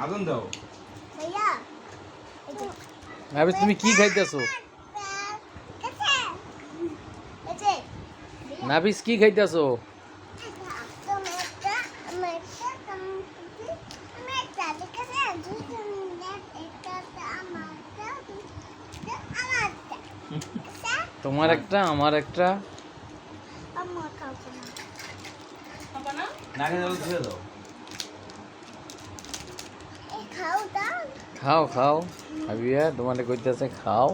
আদন দাও। নাবিস তুমি কি খাইতেছো? নাবিস কি খাইতেছো? তোমার একটা আমার একটা। নাকে জল দিয়ে দাও। খাও খাও হাবিয়া তোমারে কইতাছে খাও।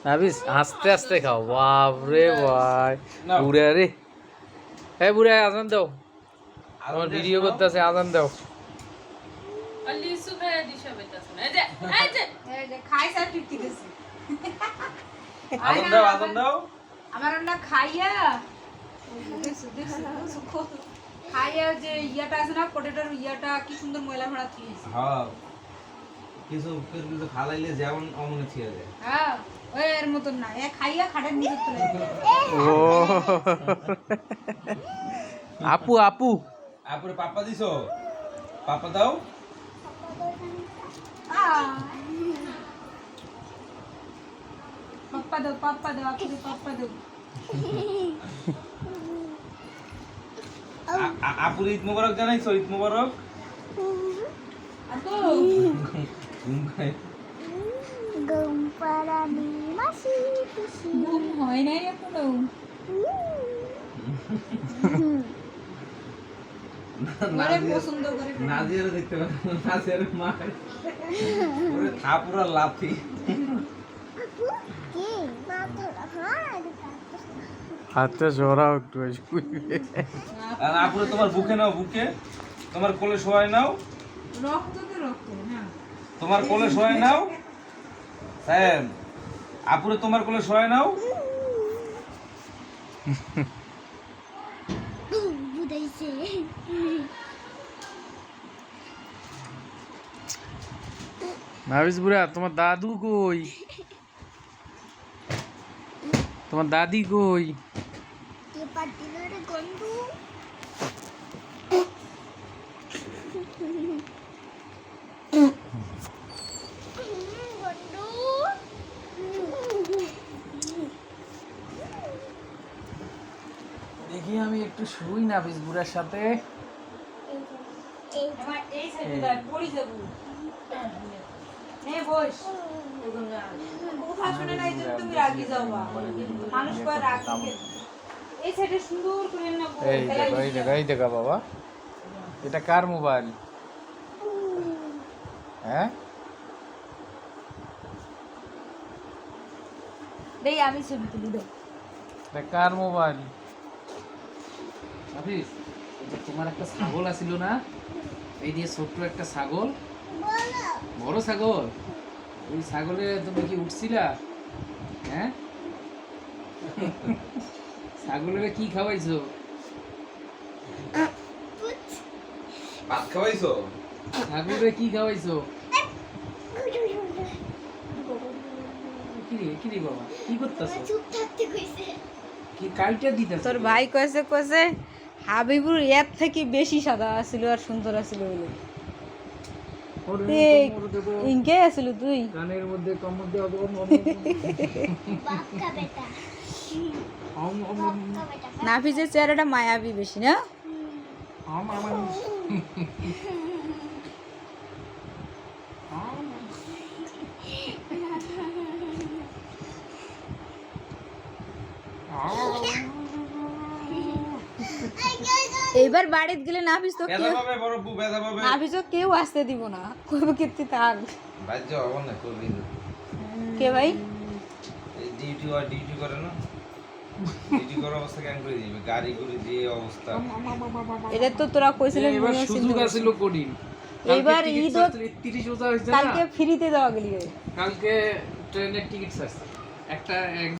নাবিস আস্তে আস্তে খাও। বাপ রে ভাই বুড়া রে। হ্যাঁ বুড়া আজান দাও, আমার ভিডিও করতেছে, আজান দাও। আদন দাও, আদন দাও। আমার না খাইয়া খাইয়া যে ইয়াটা আছে না পটেটোর ইয়াটা কি সুন্দর ময়লা ভরা থিয়েছে। হ্যাঁ কিছু কিছু খালাইলে যেমন অমনে ছিয়া যায়। হ্যাঁ ওই এর মতন না এ খাইয়া খাটের নিচে তুলে ও আপু আপু আপুরে পাপ্পা দিছো? পাপ্পা দাও। পাপ্পা দাও আপনি পাপ্পা দাও। আপুর ঈদ মোবারক জানাইছো? ঈদ মোবারক। আপু ঘুম খায়। ঘুম হয় নাই এখনো। ওরে পছন্দ করে নাজিয়ারে দেখতে পাচ্ছ? নাজিয়ারে মা ওরে থাপুরা লাথি। হাতে জোরাও একটু আর আপুরে তোমার বুকে নাও, বুকে তোমার কোলে শোয়াই নাও, রক্ত তো রক্ত না তোমার কোলে শোয়াই নাও। স্যাম আপুরে তোমার কোলে শোয়াই নাও। নাবিস বুড়া তোমার দাদু কই? তোমার দাদি কই? দেখি আমি একটু শুই নাবিস বুড়ার সাথে। আমার এই সাইডে পড়ি যাব নে বস কথা শুনে নাই যে তুমি রাগি যাওবা মানুষ কয় রাগি এই সাইডে সুন্দর করে না এই দেখা বাবা, এটা কার মোবাইল? হ্যাঁ দেই আমি ছবি তুলি দাও এটা কার মোবাইল? নাবিস তোমার একটা ছাগল আছিল না, এই দিয়ে ছোট্ট একটা ছাগল, বড় ছাগল, ওই ছাগলে তুমি কি উঠছিলা? হ্যাঁ ছাগলের কি খাওয়াইছো? ভাত খাওয়াইছো? ছাগলের কি খাওয়াইছো? কি রে বাবা কি করতেছো? কি কাইটা দিতেছো? তোর ভাই কইছে হাবিবুর এর থেকে বেশি সাদা আছিল আর সুন্দর আছিল বলে ইনকে আছিল তুই কানের মধ্যে কমর দিয়ে নাফিজের চেহারাটা মায়াবী বেশি না? এইবার বাড়িতে গেলে নাফিজ তো কেউ নাফিজ কেউ আসতে দিব না, কইব কীর্তি থাক বাজ্য হবে না করবি কে ভাই ডিউটি আর ডিউটি করে না, ডিউটি করার অবস্থা কেন করে দিবে গাড়ি করে দিয়ে অবস্থা। এটা তো তোরা কইছিলেন এবার সুযোগ আছিল কোডিং, এইবার ঈদ 30 রোজা হইছে না, কালকে ফ্রিতে দেওয়া গেলি কালকে ট্রেনের টিকিট আছে একটা